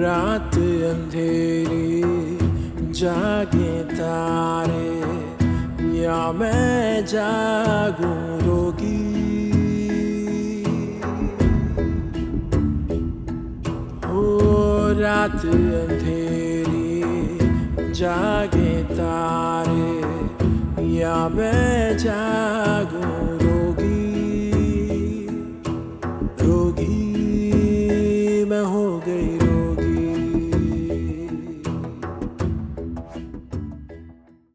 रात अंधेरी जागे तारे या मैं जागूं रोगी। हो रात अंधेरी जागे तारे या मैं जागूं रोगी। रोगी मैं हो गई रोगी।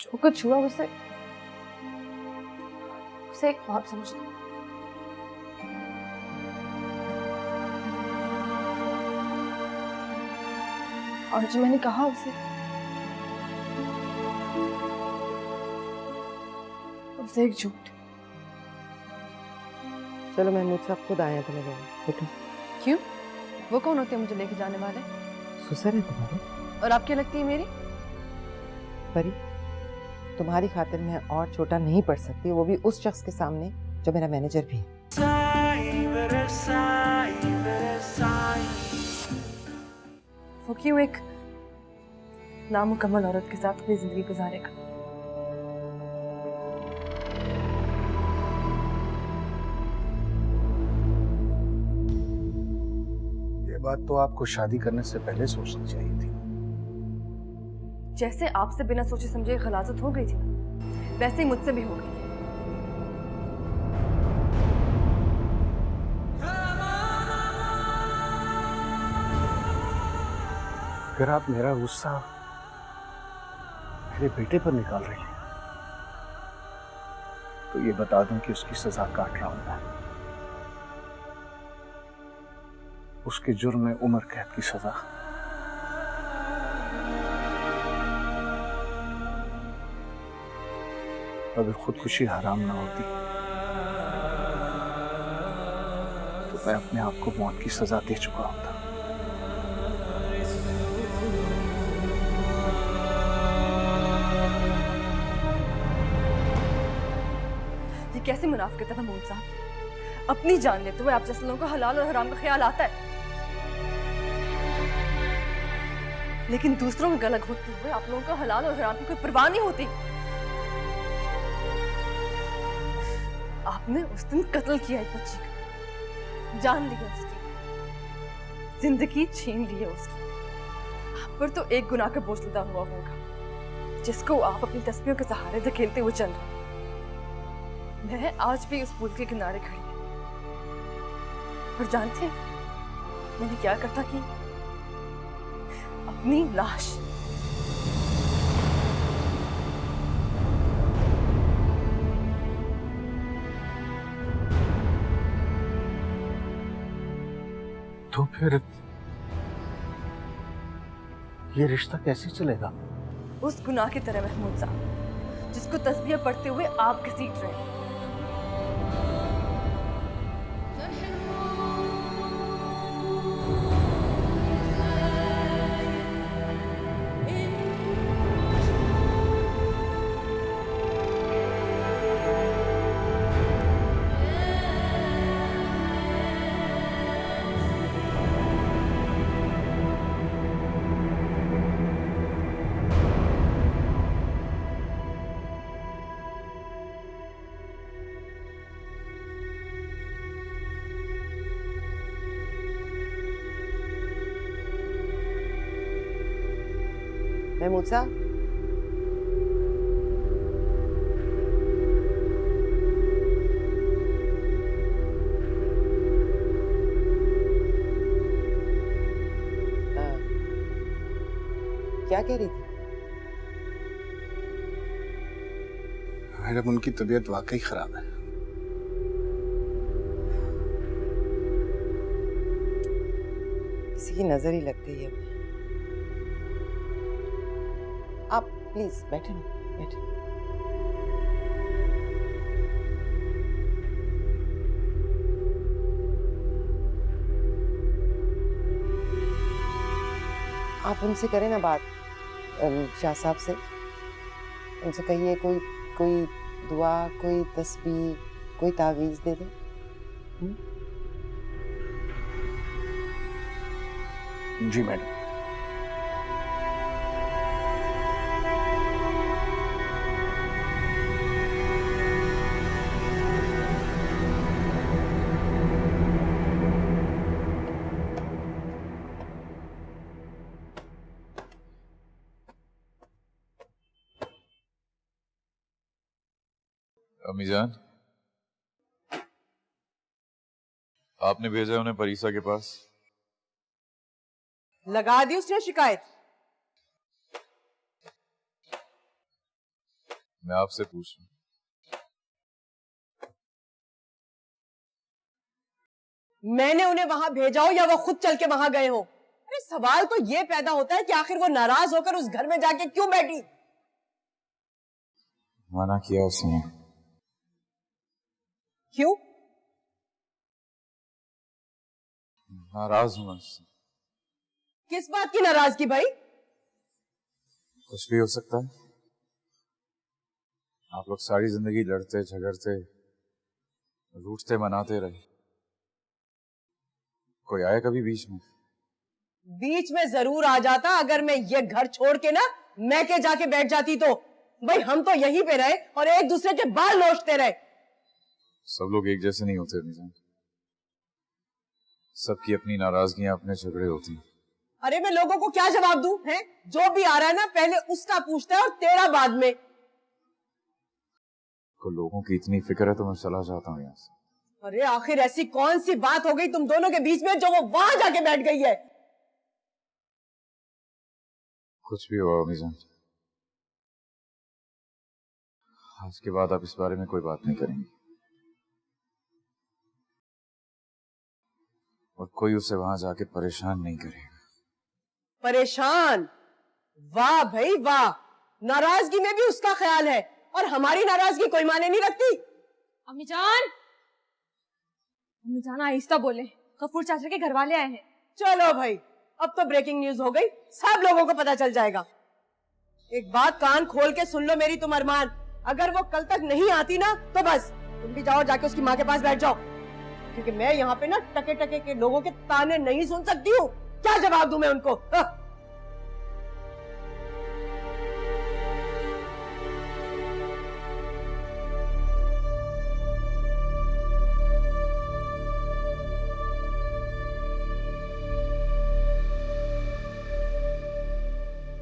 जो कुछ हुआ उसे एक ख्वाब समझना। और जो मैंने कहा उसे एक झूठ। चलो मैं मुझसे खुद आया था मेरे उठो। क्यों? वो कौन होते हैं मुझे लेके जाने वाले? सुसर है तुम्हारे। और आप क्या लगती है मेरी? परी, तुम्हारी खातिर मैं और छोटा नहीं पड़ सकती, वो भी उस शख्स के सामने जो मेरा मैनेजर भी है। वो क्यों एक नामुकम्मल औरत के साथ अपनी जिंदगी गुजारेगा? ये बात तो आपको शादी करने से पहले सोचनी चाहिए थी। जैसे आपसे बिना सोचे समझे खलासत हो गई थी ना, वैसे ही मुझसे भी हो गई। अगर आप मेरा गुस्सा मेरे बेटे पर निकाल रही हैं, तो ये बता दूं कि उसकी सजा काट रहा हूं मैं। उसके जुर्म में उम्र कैद की सजा। अगर खुदकुशी हराम ना होती तो मैं अपने आप को मौत की सजा दे चुका होता। ये कैसी मुनाफिकत है महमूद साहब? अपनी जान लेते हुए आप जैसे लोगों को हलाल और हराम का ख्याल आता है, लेकिन दूसरों में गलत होते हुए आप लोगों को हलाल और हराम की कोई परवाह नहीं होती। आपने उस दिन कत्ल किया एक बच्ची का, जान ली है उसकी, जिंदगी छीन ली है उसकी। आप पर तो एक गुनाह का बोझ लदा हुआ होगा, जिसको आप अपनी तस्वीरों के सहारे धकेलते हुए चल रहे। मैं आज भी उस पुल के किनारे खड़ी हूं, और जानते हैं मैंने क्या करता कि अपनी लाश तो फिर ये रिश्ता कैसे चलेगा? उस गुनाह की तरह महमूद साहब, जिसको तस्बीह पढ़ते हुए आप घसीट रहे हैं। महमूद साहब, क्या कह रही थी? मैडम, उनकी तबीयत वाकई खराब है। किसी की नजर ही लग गई है। आप प्लीज बैठे ना, बैठे। आप उनसे करें ना बात, शाह साहब से। उनसे कहिए कोई कोई दुआ, कोई तस्बीह, कोई तावीज दे दे। जी मैडम। अम्मी जान, आपने भेजा उन्हें परीसा के पास? लगा दी उसने शिकायत? मैं आपसे पूछ रहा हूं। मैंने उन्हें वहां भेजा हो या वो खुद चल के वहां गए हो? अरे सवाल तो ये पैदा होता है कि आखिर वो नाराज होकर उस घर में जाके क्यों बैठी? मना किया उसने। क्यों? नाराज हूं मैं उससे। किस बात की नाराजगी भाई? कुछ भी हो सकता है। आप लोग सारी जिंदगी लड़ते झगड़ते रूठते मनाते रहे, कोई आया कभी बीच में? बीच में जरूर आ जाता अगर मैं ये घर छोड़ के ना मैके जाके बैठ जाती तो। भाई हम तो यहीं पे रहे और एक दूसरे के बाल नोचते रहे। सब लोग एक जैसे नहीं होते अम्मी जान। सबकी अपनी नाराजगियां, अपने झगड़े होती हैं। अरे मैं लोगों को क्या जवाब दूं? हैं? जो भी आ रहा है ना पहले उसका पूछता है और तेरा बाद में। को लोगों की इतनी फिक्र है तो मैं चला जाता हूँ यहाँ से। अरे आखिर ऐसी कौन सी बात हो गई तुम दोनों के बीच में जो वो वहां जाके बैठ गई है? कुछ भी हुआ अम्मी जान, आज के बाद आप इस बारे में कोई बात नहीं करेंगी और कोई उसे वहां जाके परेशान नहीं करेगा। परेशान? वाह भाई वाह, नाराजगी में भी उसका ख्याल है और हमारी नाराजगी कोई माने नहीं रखती। अम्मी जान आहिस्ता बोले, गफूर चाचा के घर वाले आए हैं। चलो भाई, अब तो ब्रेकिंग न्यूज हो गई, सब लोगों को पता चल जाएगा। एक बात कान खोल के सुन लो मेरी तुम अरमान, अगर वो कल तक नहीं आती ना तो बस तुम भी जाओ जाके उसकी माँ के पास बैठ जाओ, क्योंकि मैं यहाँ पे ना टके टके के लोगों के ताने नहीं सुन सकती हूँ। क्या जवाब दूं मैं उनको?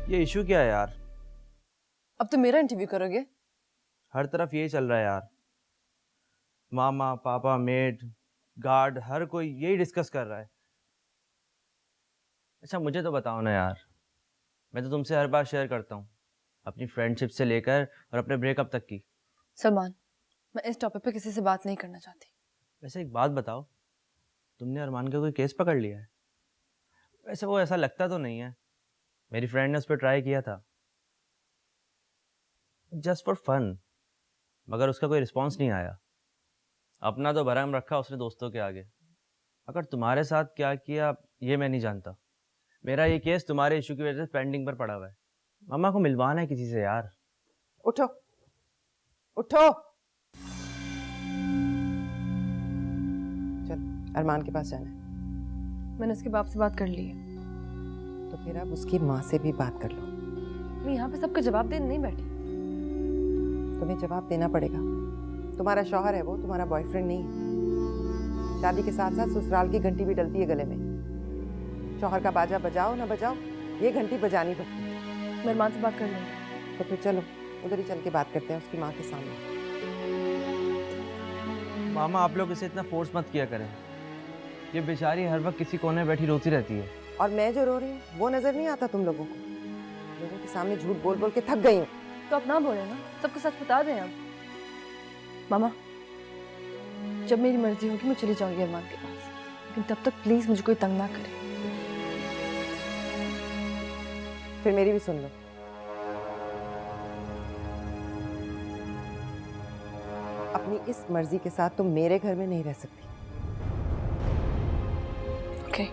ये इशू क्या है यार? अब तो मेरा इंटरव्यू करोगे? हर तरफ यही चल रहा है यार। मामा, पापा, मेड, गार्ड, हर कोई यही डिस्कस कर रहा है। अच्छा मुझे तो बताओ ना यार, मैं तो तुमसे हर बार शेयर करता हूँ, अपनी फ्रेंडशिप से लेकर और अपने ब्रेकअप तक की। सलमान, मैं इस टॉपिक पे किसी से बात नहीं करना चाहती। वैसे एक बात बताओ, तुमने अरमान का कोई केस पकड़ लिया है? वैसे वो ऐसा लगता तो नहीं है, मेरी फ्रेंड ने उस पर ट्राई किया था जस्ट फॉर फन, मगर उसका कोई रिस्पॉन्स नहीं आया। अपना तो भरम रखा उसने दोस्तों के आगे। अगर तुम्हारे साथ क्या किया ये मैं नहीं जानता। मेरा ये केस तुम्हारे इशू की वजह से पेंडिंग पर पड़ा हुआ है। मामा को मिलवाना है किसी से यार। उठो उठो, चल अरमान के पास जाना है। मैंने उसके बाप से बात कर ली है। तो फिर अब उसकी माँ से भी बात कर लो। मैं यहाँ पे सबका जवाब देने नहीं बैठी। तुम्हें जवाब देना पड़ेगा, तुम्हारा शौहर है वो, तुम्हारा बॉयफ्रेंड नहीं है। शादी के साथ साथ ससुराल की घंटी भी डलती है गले में। शौहर का बाजा बजाओ ना बजाओ, ये घंटी बजानी पड़ती है। मैं अरमान से बात कर लूँगी। तो फिर चलो उधर ही चल के बात करते हैं उसकी माँ के सामने। मामा आप लोग इसे इतना फोर्स मत किया करें, ये बेचारी हर वक्त किसी कोने में बैठी रोती रहती है। और मैं जो रो रही हूँ वो नजर नहीं आता तुम लोगों को? लोगों के सामने झूठ बोल बोल के थक गई हूँ। तो अब ना बोले ना, सबको सच बता दें अब। मामा, जब मेरी मर्जी होगी मैं चली जाऊंगी अरमान के पास, लेकिन तब तक प्लीज मुझे कोई तंग ना करे। फिर मेरी भी सुन लो। अपनी इस मर्जी के साथ तुम मेरे घर में नहीं रह सकती। ओके।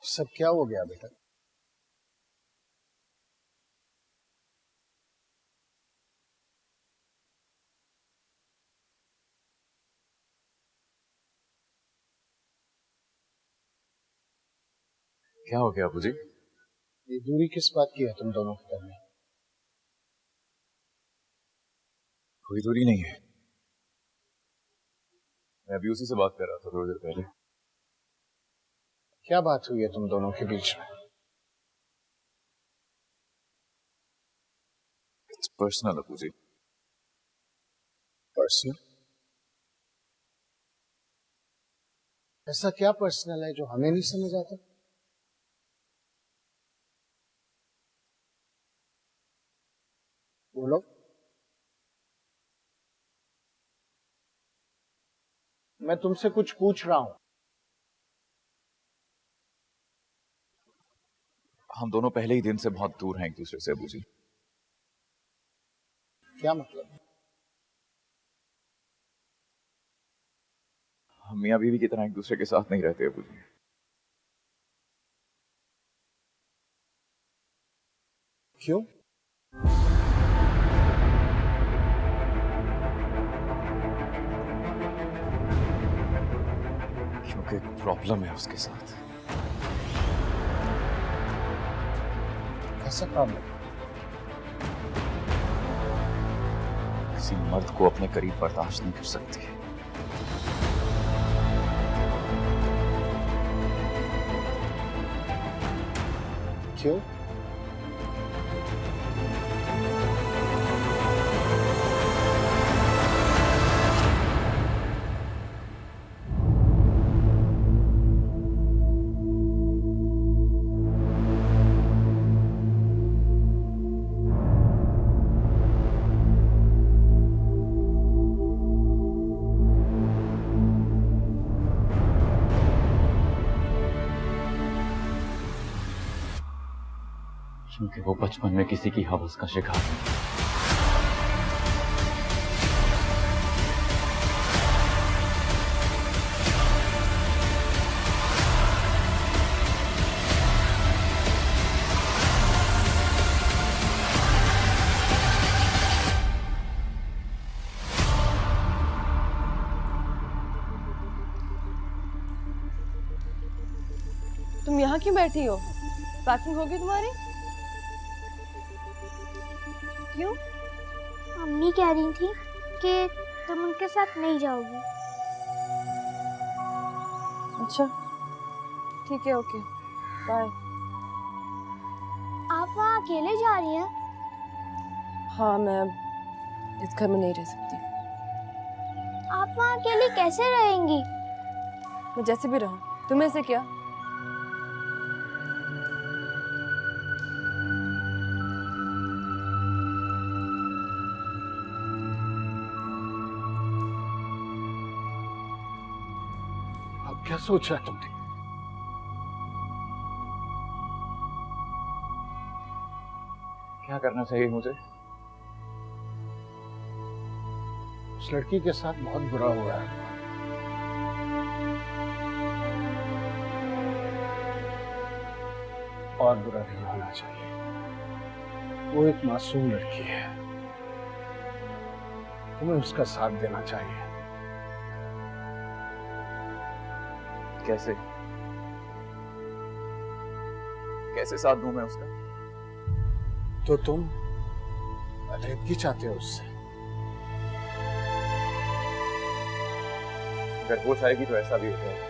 सब क्या हो गया बेटा? क्या हो गया अबू जी? ये दूरी किस बात की है तुम दोनों के दरमियान? कोई दूरी नहीं है। मैं अभी उसी से बात कर रहा था थोड़ी देर पहले। क्या बात हुई है तुम दोनों के बीच में? It's personal Abu ji. Personal? ऐसा क्या पर्सनल है जो हमें नहीं समझ आता? बोलो। मैं तुमसे कुछ पूछ रहा हूं। हम दोनों पहले ही दिन से बहुत दूर हैं एक दूसरे से अबू जी। क्या मतलब? हम मियां बीवी की तरह एक दूसरे के साथ नहीं रहते अबू जी। क्यों? क्योंकि एक प्रॉब्लम है उसके साथ। ऐसा प्रॉब्लम? किसी मर्द को अपने करीब बर्दाश्त नहीं कर सकती। क्यों? क्योंकि वो बचपन में किसी की हवस का शिकार है। तुम यहाँ क्यों बैठी हो? पैकिंग होगी तुम्हारी? क्यों? अम्मी कह रही थी कि तुम उनके साथ नहीं जाओगी। अच्छा ठीक है, ओके बाय। आप वहाँ अकेले जा रही हैं? हाँ, मैं इस घर में नहीं रह सकती। आप वहाँ अकेली कैसे रहेंगी? मैं जैसे भी रहूं, तुम्हें से क्या? अब क्या सोचा तुमने? क्या करना चाहिए मुझे? उस लड़की के साथ बहुत बुरा हुआ है। और बुरा नहीं होना चाहिए। वो एक मासूम लड़की है। तुम्हें उसका साथ देना चाहिए। कैसे? कैसे साथ दूं मैं उसका? तो तुम अलहदगी चाहते हो उससे? अगर वो चाहेगी तो ऐसा भी हो जाएगा।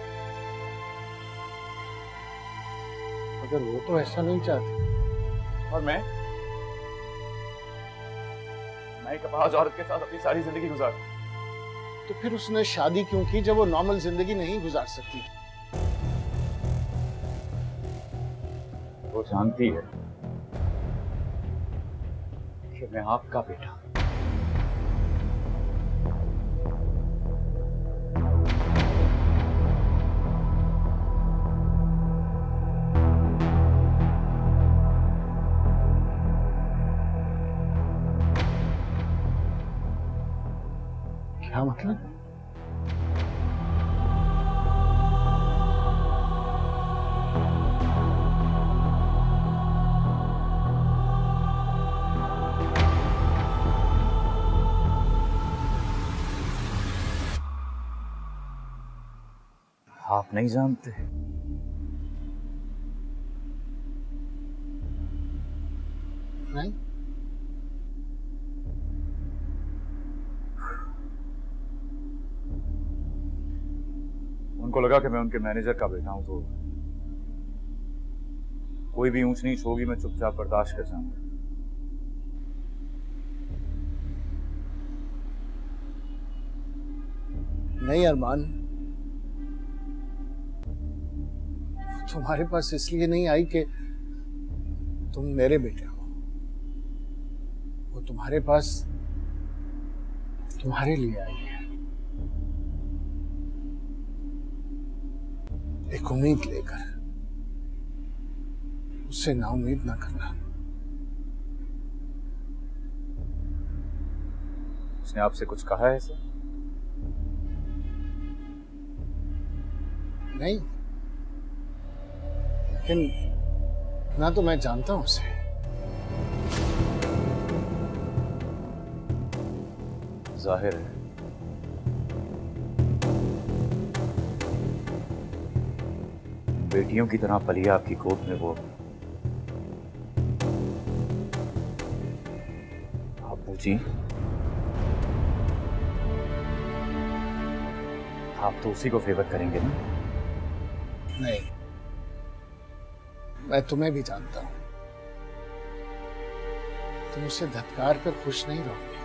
अगर वो तो ऐसा नहीं चाहती। और मैं एक अपाहिज औरत के साथ अपनी सारी जिंदगी गुजार। तो फिर उसने शादी क्यों की जब वो नॉर्मल जिंदगी नहीं गुजार सकती? वो जानती है कि मैं आपका बेटा। क्या मतलब? आप नहीं जानते? नहीं? उनको लगा कि मैं उनके मैनेजर का बेटा हूं, तो कोई भी ऊंच नीच होगी मैं चुपचाप बर्दाश्त कर जाऊंगा। नहीं अरमान, तुम्हारे पास इसलिए नहीं आई कि तुम मेरे बेटे हो। वो तुम्हारे पास तुम्हारे लिए आई है, एक उम्मीद लेकर। उससे नाउम्मीद ना करना। उसने आपसे कुछ कहा है सर? नहीं, लेकिन ना तो मैं जानता हूं उसे। जाहिर है बेटियों की तरह पलिया आपकी गोद में वो अब्बू जी। आप तो उसी को फेवर करेंगे ना? नहीं, मैं तुम्हें भी जानता हूं। तुम उसे धत्कार कर खुश नहीं रहोगे।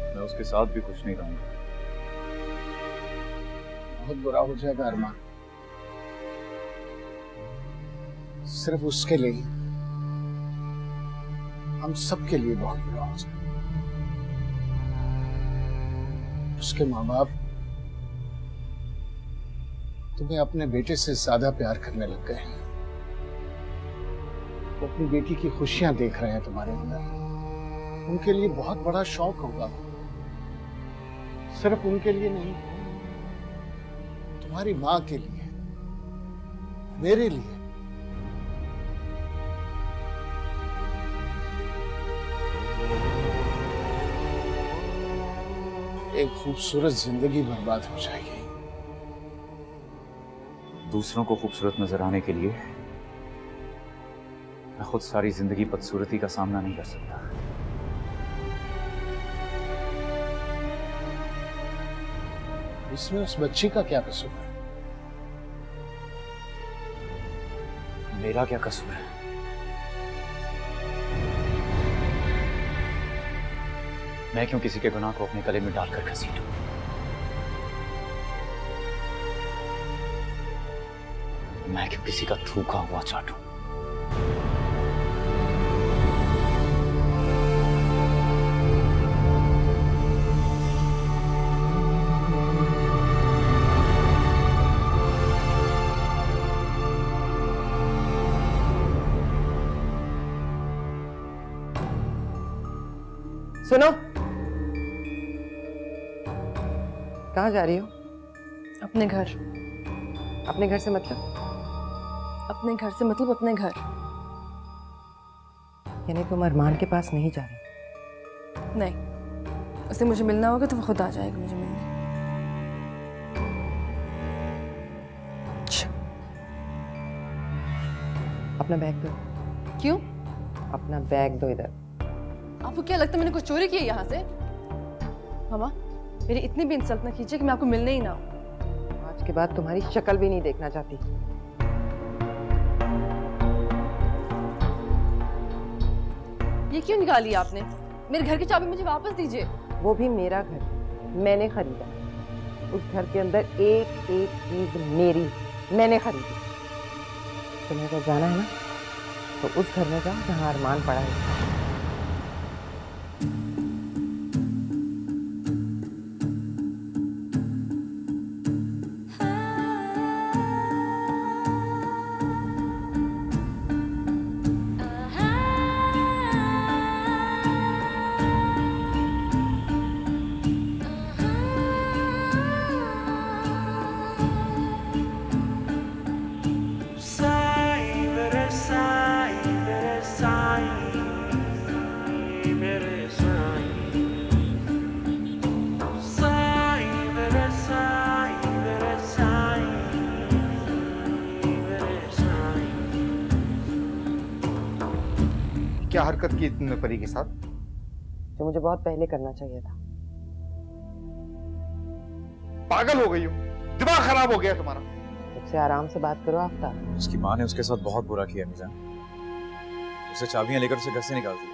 मैं उसके साथ भी खुश नहीं रहूंगा। बहुत बुरा हो जाएगा अरमान, सिर्फ उसके लिए, हम सबके लिए बहुत बुरा हो जाएगा। उसके माँ बाप तुम्हें अपने बेटे से ज्यादा प्यार करने लग गए हैं। वो अपनी बेटी की खुशियां देख रहे हैं तुम्हारे अंदर। उनके लिए बहुत बड़ा शौक होगा, सिर्फ उनके लिए नहीं, तुम्हारी मां के लिए, मेरे लिए। एक खूबसूरत जिंदगी बर्बाद हो जाएगी। दूसरों को खूबसूरत नजर आने के लिए मैं खुद सारी जिंदगी बदसूरती का सामना नहीं कर सकता। इसमें उस बच्ची का क्या कसूर है? मेरा क्या कसूर है? मैं क्यों किसी के गुनाह को अपने गले में डालकर घसीटूं? मैं क्यों किसी का थूका हुआ चाटूं? सुनो, कहाँ जा रही हो? अपने घर। अपने घर से मतलब? अपने घर से मतलब अपने घर। यानी तुम अरमान के पास नहीं जा रही? नहीं, उसे मुझे मिलना होगा तो वो खुद आ जाएगा मुझे मिलने। अपना बैग दो। क्यों? अपना बैग दो इधर। आपको क्या लगता है मैंने कुछ चोरी की है यहाँ से? मामा, मेरी इतनी भी इंसल्ट ना कीजिए कि मैं आपको मिलने ही ना आऊं। आज के बाद तुम्हारी शक्ल भी नहीं देखना चाहती। ये क्यों निकाली आपने? मेरे घर की चाबी मुझे वापस दीजिए। वो भी मेरा घर, मैंने खरीदा। उस घर के अंदर एक एक चीज मेरी, मैंने खरीदी। तुम्हें तो जाना है ना, तो उस घर में जाओ जहाँ अरमान पड़ा है। क्या हरकत की तुमने परी के साथ? जो मुझे बहुत पहले करना चाहिए था। पागल हो गई हो, दिमाग खराब हो गया तुम्हारा। मुझसे आराम से बात करो आफ्ताब। उसकी माँ ने उसके साथ बहुत बुरा किया अम्मी जान। उसे चाबियां लेकर उसे घर से निकाल दिया।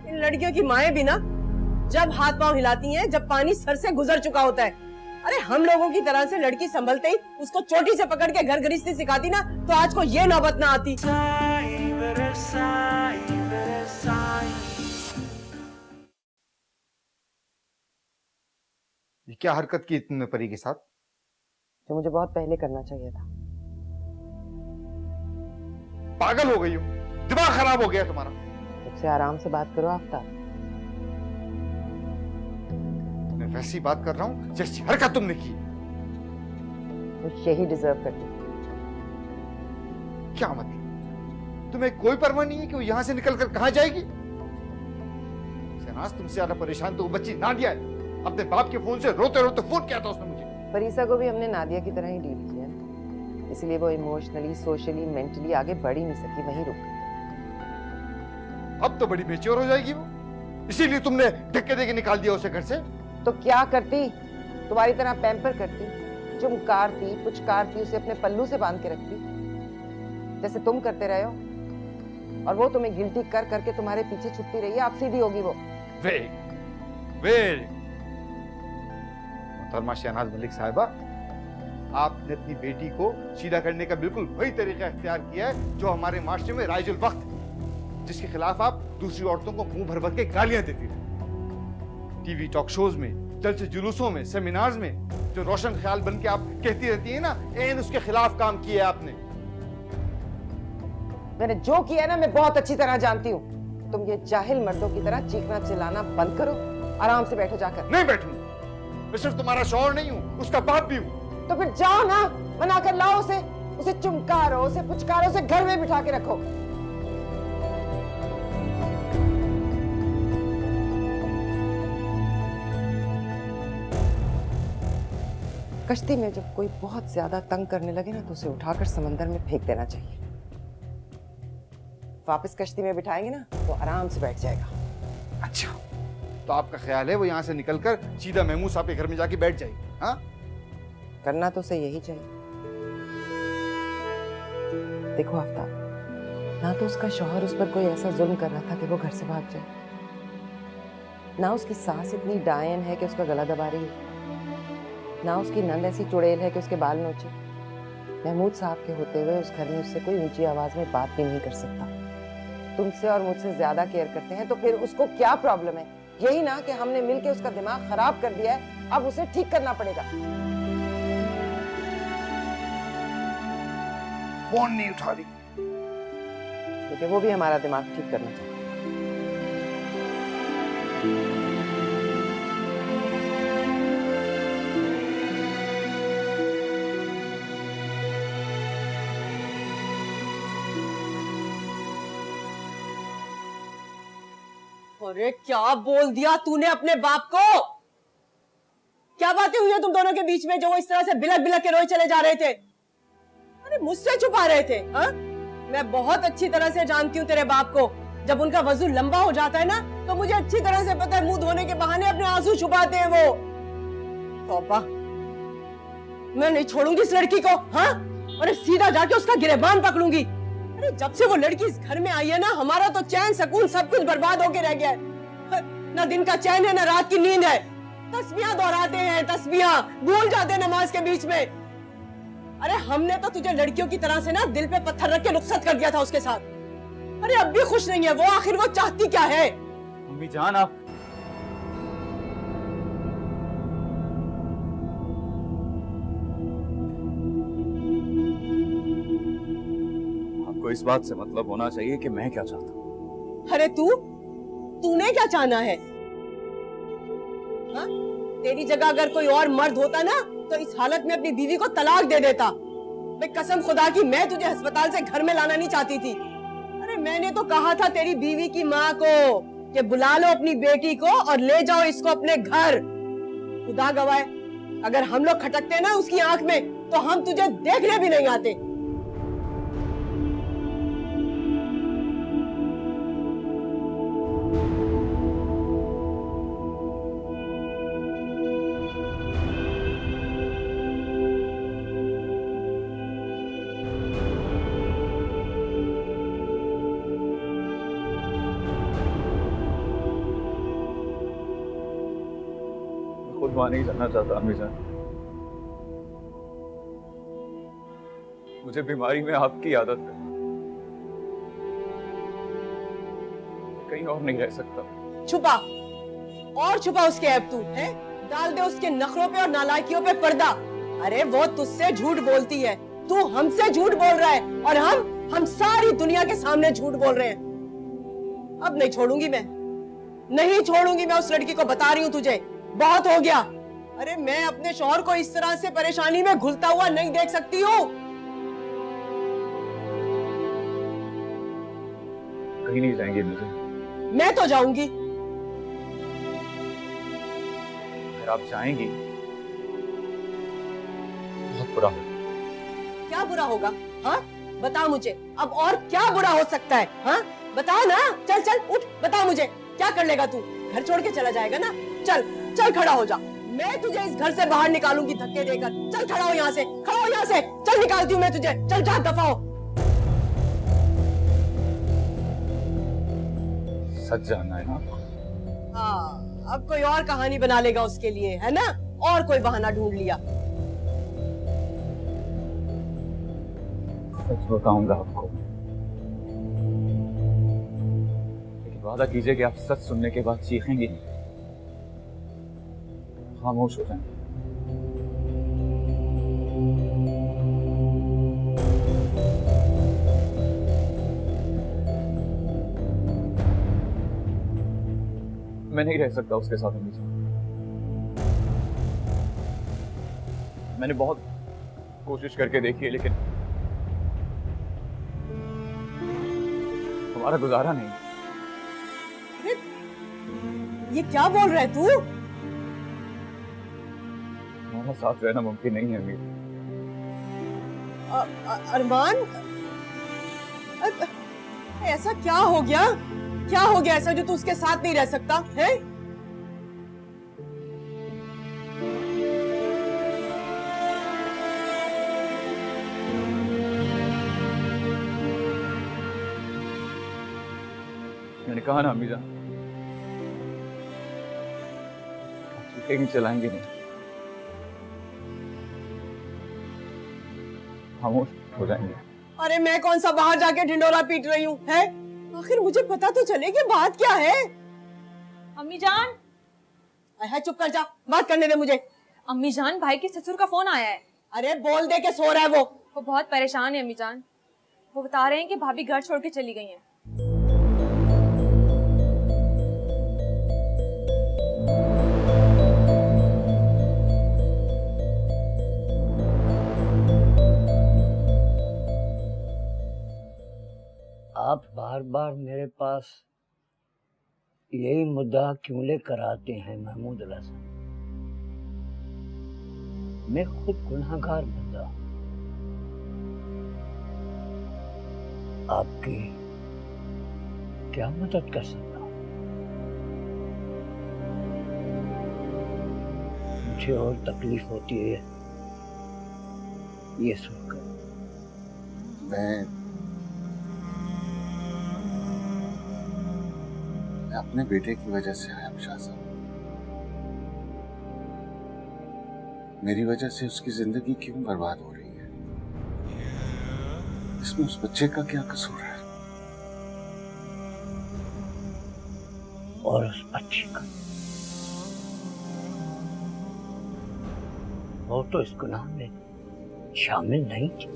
इन लड़कियों की माएं भी ना जब हाथ पांव हिलाती हैं जब पानी सर से गुजर चुका होता है। अरे हम लोगों की तरह से लड़की संभलते ही उसको चोटी से पकड़ के घर गृहस्थी सिखाती ना तो आज को ये नौबत ना आती। ये क्या हरकत की तुमने परी के साथ? जो मुझे बहुत पहले करना चाहिए था। पागल हो गई हो, दिमाग खराब हो गया तुम्हारा। मुझसे आराम से बात करो आफ्ताब। मैं वैसी बात कर रहा हूँ जैसी हरकत तुमने की। वो यही डिजर्व करती। क्या मतलब? तुम्हें कोई परवाह नहीं है कि वो यहां से निकल कर कहां जाएगी? शहनाज, तुमसे ज्यादा परेशान तो वो बच्ची नादिया है। अपने बाप के फोन से रोते रोते फोन किया था उसने मुझे। परीसा को भी हमने नादिया की तरह ही डील किया, इसलिए वो इमोशनली, सोशली, मेंटली आगे बढ़ ही नहीं सकी, वहीं रुक गई। अब तो बड़ी बेचैन हो जाएगी वो, इसीलिए तुमने धक्के देके निकाल दिया उसे घर से। तो क्या करती? तुम्हारी तरह पैम्पर करती, चुमकारती, पुचकारती, उसे अपने पल्लू से बांध के रखती जैसे तुम करते रहे हो, और वो तुम्हें गिल्टी कर करके तुम्हारे पीछे छुपती रही है। आप सीधी होगी वो। वेरी मोहतरमा शहनाज मलिक साहिबा, आपने अपनी बेटी को सीधा करने का बिल्कुल वही तरीका इख्तियार किया है जो हमारे माशरे में राइजुल वक्त, जिसके खिलाफ आप दूसरी औरतों को मुंह भर भर के गालियां देती रही। टीवी टॉक शोज में, जलसे जुलूसों में, सेमिनार्स में जो रोशन ख्याल बन के आप कहती रहती है ना, एन उसके खिलाफ काम किया है आपने। मैंने जो किया ना मैं बहुत अच्छी तरह जानती हूँ। तुम ये जाहिल मर्दों की तरह चीखना चिल्लाना बंद करो, आराम से बैठो जाकर। नहीं बैठूंगा, मैं सिर्फ तुम्हारा शौहर नहीं हूँ, उसका बाप भी हूँ। तो फिर जाओ ना, मना कर लाओ उसे चुमकारो, उसे पुचकारो, उसे घर में बिठा के रखो। कश्ती में जब कोई बहुत ज्यादा तंग करने लगे ना तो उसे उठाकर समंदर में फेंक देना चाहिए। वापस कश्ती में बिठाएंगे ना तो आराम से बैठ जाएगा। अच्छा, तो आपका ख्याल है वो यहाँ से निकलकर सीधा महमूद साहब के घर में जाके बैठ जाएगी? हाँ, करना तो उसे यही चाहिए। देखो आफ्ताब, ना तो उसका शौहर उस पर कोई ऐसा जुल्म कर रहा था कि वो घर से भाग जाए, ना उसकी सास इतनी डायन है कि उसका गला दबा रही है, ना उसकी नंद ऐसी चुड़ैल है कि उसके बाल नोचे। महमूद साहब के होते हुए उस घर में उससे कोई ऊंची आवाज में बात भी नहीं कर सकता। तुमसे और मुझसे ज्यादा केयर करते हैं तो फिर उसको क्या प्रॉब्लम है? यही ना कि हमने मिलके उसका दिमाग खराब कर दिया है, अब उसे ठीक करना पड़ेगा। फोन नहीं उठा रही क्योंकि वो भी हमारा दिमाग ठीक करना चाहता है। अरे क्या बोल दिया तूने अपने बाप को? क्या बातें हुई है तुम दोनों के बीच में जो वो इस तरह से बिलक बिलक के रोए चले जा रहे थे? अरे मुझसे छुपा रहे थे? हाँ, मैं बहुत अच्छी तरह से जानती हूँ तेरे बाप को। जब उनका वजू लंबा हो जाता है ना तो मुझे अच्छी तरह से पता है, मुंह धोने के बहाने अपने आंसू छुपाते हैं वो। तौबा, मैं नहीं छोड़ूंगी इस लड़की को। हाँ, अरे सीधा जाके उसका गिरेबान पकड़ूंगी। अरे जब से वो लड़की इस घर में आई है ना, हमारा तो चैन सुकून सब कुछ बर्बाद होके रह गया है। ना दिन का चैन है ना रात की नींद है। तस्बीहां दोहराते हैं, तस्बीहां भूल जाते हैं नमाज के बीच में। अरे हमने तो तुझे लड़कियों की तरह से ना दिल पे पत्थर रख के रुखसत कर दिया था उसके साथ। अरे अब भी खुश नहीं है वो, आखिर वो चाहती क्या है? मम्मी जान, आप आपको इस बात से मतलब होना चाहिए कि मैं क्या चाहता हूँ। अरे तूने क्या चाहना है? हा? तेरी जगह अगर कोई और मर्द होता ना तो इस हालत में अपनी बीवी को तलाक दे देता। मैं कसम खुदा की, मैं तुझे अस्पताल से घर में लाना नहीं चाहती थी। अरे मैंने तो कहा था तेरी बीवी की माँ को कि बुला लो अपनी बेटी को और ले जाओ इसको अपने घर। खुदा गवाह, अगर हम लोग खटकते ना उसकी आंख में तो हम तुझे देखने भी नहीं आते। वहां नहीं जाना चाहता अम्मी जान। मुझे बीमारी में आपकी आदत है, कहीं और नहीं रह सकता। छुपा और छुपा उसके ऐब तू है, डाल दे उसके नखरों पे और नालायकियों पे पर्दा। अरे वो तुझसे झूठ बोलती है, तू हमसे झूठ बोल रहा है और हम सारी दुनिया के सामने झूठ बोल रहे हैं। अब नहीं छोड़ूंगी मैं, नहीं छोड़ूंगी मैं उस लड़की को, बता रही हूँ तुझे, बहुत हो गया। अरे मैं अपने शौहर को इस तरह से परेशानी में घुलता हुआ नहीं देख सकती हूँ। कहीं नहीं जाएंगे मुझे। मैं तो जाऊंगी। अगर आप जाएंगी बहुत बुरा होगा। क्या बुरा होगा? हाँ बता मुझे, अब और क्या बुरा हो सकता है? हाँ बता ना, चल चल उठ, बता मुझे क्या कर लेगा तू? घर छोड़ के चला जाएगा ना? चल चल खड़ा हो जा, मैं तुझे इस घर से बाहर निकालूंगी धक्के देकर। चल खड़ा हो यहाँ से, खड़ा हो यहाँ से, चल निकालती हूँ मैं तुझे, चल जा दफा हो। सच जानना है ना? हाँ अब कोई और कहानी बना लेगा उसके लिए, है ना? और कोई बहाना ढूंढ लिया। सच बताऊंगा आपको, लेकिन वादा कीजिए कि आप सच सुनने के बाद चीखेंगे, खामोश हो जाएंगे। मैं नहीं रह सकता उसके साथ अम्मी जान। मैंने बहुत कोशिश करके देखी है, लेकिन हमारा गुजारा नहीं। ये क्या बोल रहा है तू? हमारा साथ रहना मुमकिन नहीं है अमीर। अरमान, ऐसा क्या हो गया? क्या हो गया ऐसा जो तू उसके साथ नहीं रह सकता है? मैंने कहा ना अम्मी जान, कहीं चलाएंगे नहीं, खामोश हो जाएंगे। अरे मैं कौन सा बाहर जाके ढिंडोरा पीट रही हूँ है? आखिर मुझे पता तो चले कि बात क्या है। अम्मी जान, है चुप कर जा, बात करने दे मुझे। अम्मी जान, भाई के ससुर का फोन आया है। अरे बोल दे के सो रहा है वो बहुत परेशान है अम्मी जान। वो बता रहे हैं कि भाभी घर छोड़ के चली गई हैं। आप बार बार मेरे पास यही मुद्दा क्यों लेकर आते हैं महमूद अल हसन? मैं खुद गुनहगार बंदा, आपकी क्या मदद कर सकता हूँ? मुझे और तकलीफ होती है ये सुनकर। मैं अपने बेटे की वजह से आया शाह साहब। मेरी वजह से उसकी जिंदगी क्यों बर्बाद हो रही है? इसमें उस बच्चे का क्या कसूर है? और उस बच्ची का, वो तो इस गुनाह में शामिल नहीं थी,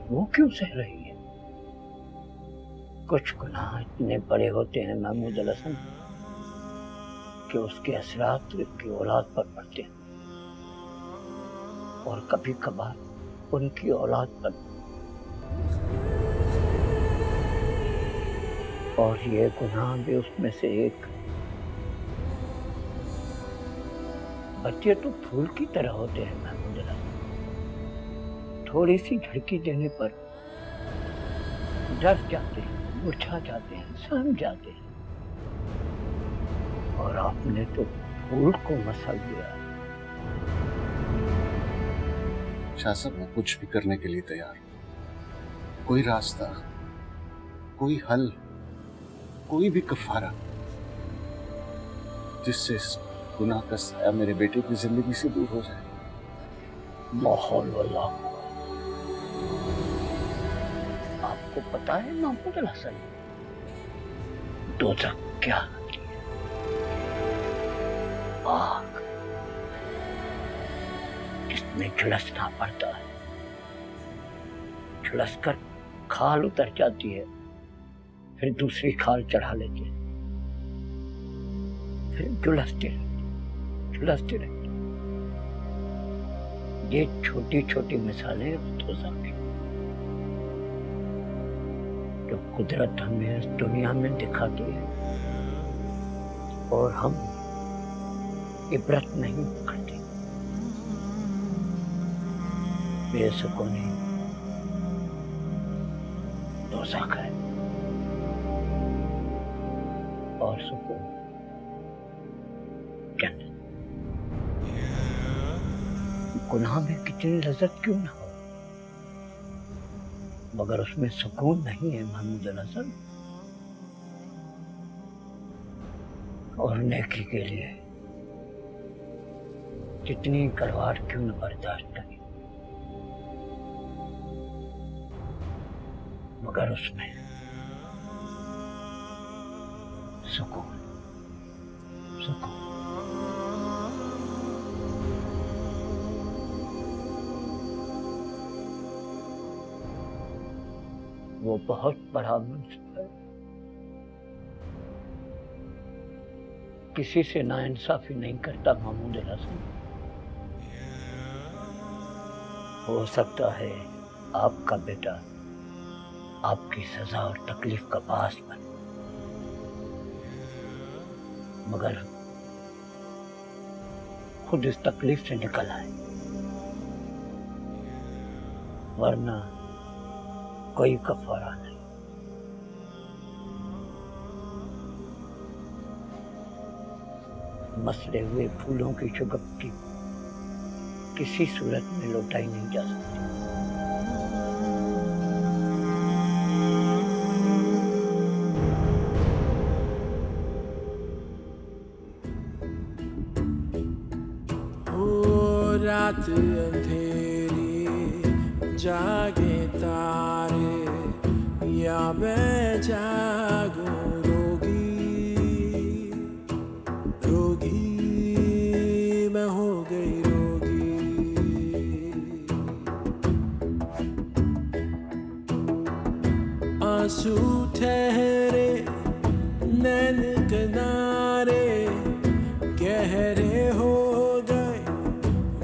वो क्यों सह रही है? कुछ गुनाह इतने बड़े होते हैं महमूद अल हसन कि उसके असरात उसकी औलाद पर पड़ते हैं, और कभी कभार उनकी औलाद पर, और ये गुनाह भी उसमें से एक। बच्चे तो फूल की तरह होते हैं महमूद अल हसन, थोड़ी सी झड़की देने पर डर जाते हैं, मुरझा जाते हैं, सहम जाते हैं, और आपने तो फूल को मसल दिया। शाह साहब, मैं कुछ भी करने के लिए तैयार हूं। कोई रास्ता, कोई हल, कोई भी कफारा जिससे इस गुनाह का साया मेरे बेटे की जिंदगी से दूर हो जाए। माहौल वल्लाह। आपको पता है महमूद अल हसन दोज़ख क्या होती है? आग जिसमें झुलसना पड़ता है, झुलस कर खाल उतर जाती है, फिर दूसरी खाल चढ़ा लेते हैं, फिर झुलसते रहते। ये छोटी छोटी मिसालें दोज़ख की जो कुदरत हमें इस दुनिया में दिखाती है और हम इबरत नहीं करते। बेसुकूनी दोज़ख है और सुकून जन्नत। गुनाह में कितनी लज्जत क्यों ना हो, मगर उसमें सुकून नहीं है महमूद अल हसन। और नेकी के लिए कितनी कड़वाहट क्यों न बर्दाश्त करें, मगर उसमें सुकून। वो बहुत बड़ा मुंसिफ है, किसी से नाइंसाफी नहीं करता महमूद अल हसन। हो सकता है आपका बेटा आपकी सजा और तकलीफ का बास बने, मगर खुद इस तकलीफ से निकल आए, वरना कोई कफारा नहीं। मसले हुए फूलों की शुगफ्ती किसी सूरत में लौटाई नहीं जा सकती। ओ रात अंधेरी जागे तारे, या मैं जागूं रोगी मैं हो गई रोगी। आंसू ठहरे नैन किनारे, गहरे हो गए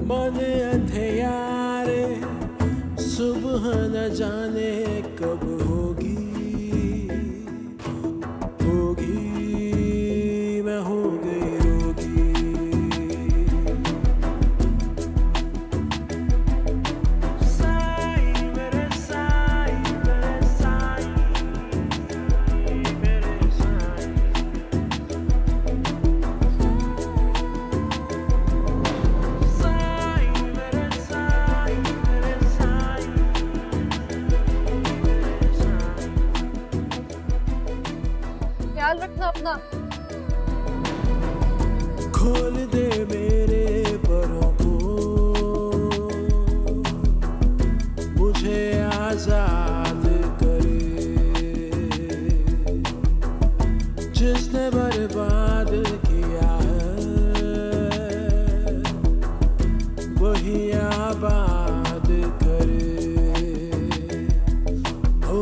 मन अंधियारे, सुबह न जाने कब होगी मैं हो गई रोगी। साई मेरे साई मेरे साई मेरे साई, साई मेरे साई मेरे साई मेरे साई। ख्याल रखना अपना। खोल दे मेरे परों को, मुझे आजाद करे, जिसने बर्बाद किया है वही आबाद करे, ओ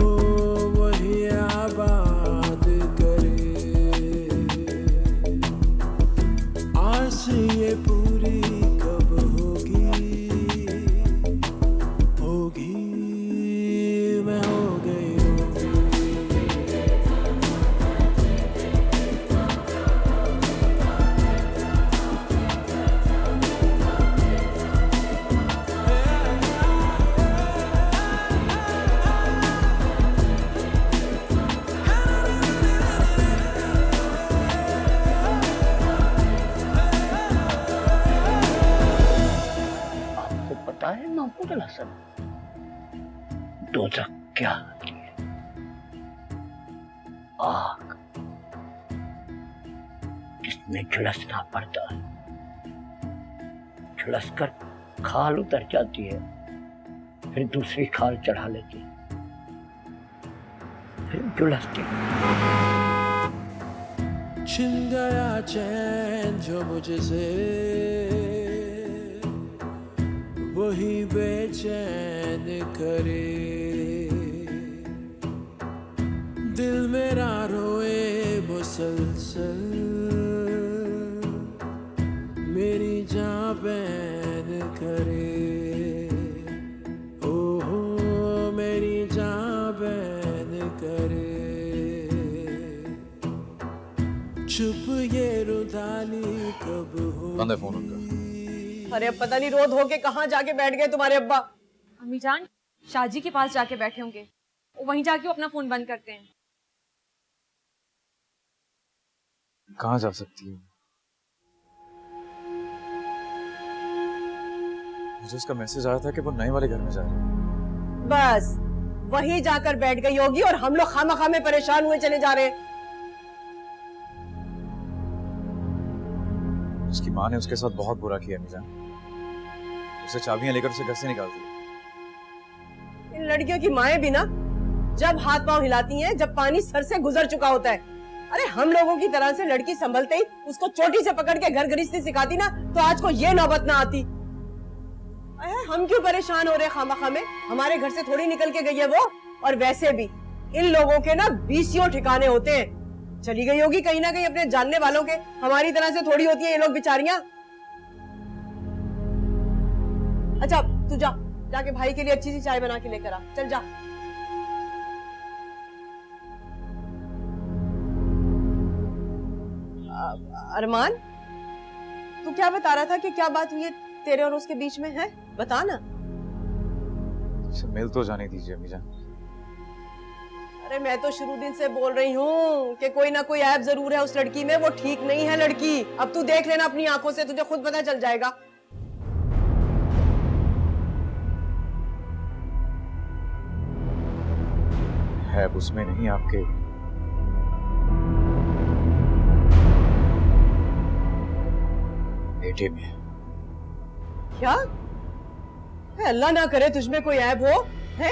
वही आबाद करे। आस ये पूरी कब होगी मैं हो गई रोगी। आपको पता है महमूद अल हसन दोज़ख क्या होती है? आग जिसमें झुलसना पड़ता है, झुलसकर खाल उतर जाती है, फिर दूसरी खाल चढ़ा लेती है, फिर झुलसती है। छिन गया चैन जो मुझसे, वही बेचैन करे। दिल मेरा रोए मुसलसल, मेरी जान बैन करे। ओहो मेरी जान बैन करे। चुप ये रुदाली कब हो। बंद है फोन उनका। अरे अब पता नहीं रोध होके कहाँ जाके बैठ गए तुम्हारे अब्बा। अम्मी जान शाहजी के पास जाके बैठे होंगे, वहीं जाके वो अपना फोन बंद करते हैं। कहाँ जा सकती है? मुझे उसका मैसेज आया था कि वो नए वाले घर में जा रही है। बस वहीं जाकर बैठ गई होगी और हम लोग खामखा में परेशान हुए चले जा रहे हैं। उसकी माँ ने उसके साथ बहुत बुरा किया अम्मीजान। उसे चाबियां लेकर उसे घर से निकाल दिया। इन लड़कियों की माएं भी ना जब हाथ पांव हिलाती हैं जब पानी सर से गुजर चुका होता है। अरे हम लोगों की तरह से लड़की संभलते ही उसको चोटी से पकड़ के घर गृहस्थी सिखाती ना तो आज को ये नौबत ना आती। हम क्यों परेशान हो रहे खामखा में? हमारे घर से थोड़ी निकल के गई है वो। और वैसे भी इन लोगों के ना 20 ठिकाने होते हैं। चली गई होगी कहीं ना कहीं अपने जानने वालों के। हमारी तरह से थोड़ी होती है ये लोग बेचारियां। अच्छा तू जा, जाके भाई के लिए अच्छी सी चाय बना के लेकर आ। चल जा। अरमान तू क्या बता रहा था कि क्या बात हुई है तेरे और उसके बीच में? है बता ना। उसे मिल तो जाने दीजिए अम्मीजान। अरे मैं तो शुरू दिन से बोल रही हूँ कि कोई ना कोई ऐप जरूर है उस लड़की में। वो ठीक नहीं है लड़की। अब तू देख लेना अपनी आंखों से, तुझे खुद पता चल जाएगा। है उसमें नहीं, आपके बेटे में। क्या? अल्लाह ना करे तुझमें कोई ऐब हो। है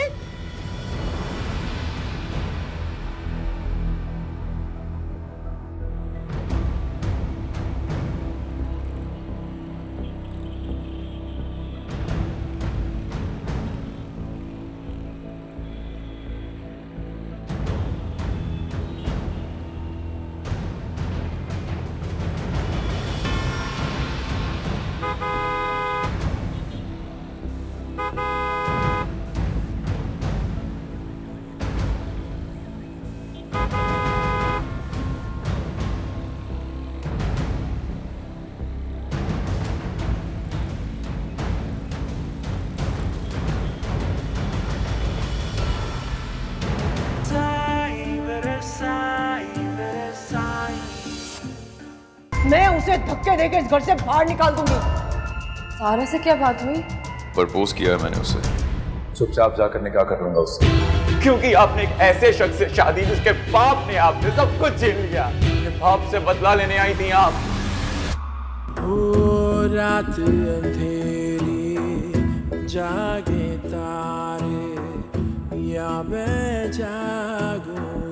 मैं उसे धक्के देकर इस घर से बाहर निकाल दूंगी। सारा से क्या बात हुई? प्रपोज किया है मैंने उसे। चुपचाप जाकर निकाह कर लूंगा उससे। क्योंकि आपने एक ऐसे शख्स से शादी जिसके बाप ने आपसे सब कुछ छीन लिया। बाप से बदला लेने आई थी आप। ओ रात अंधेरी जागे तारे या मैं जागूं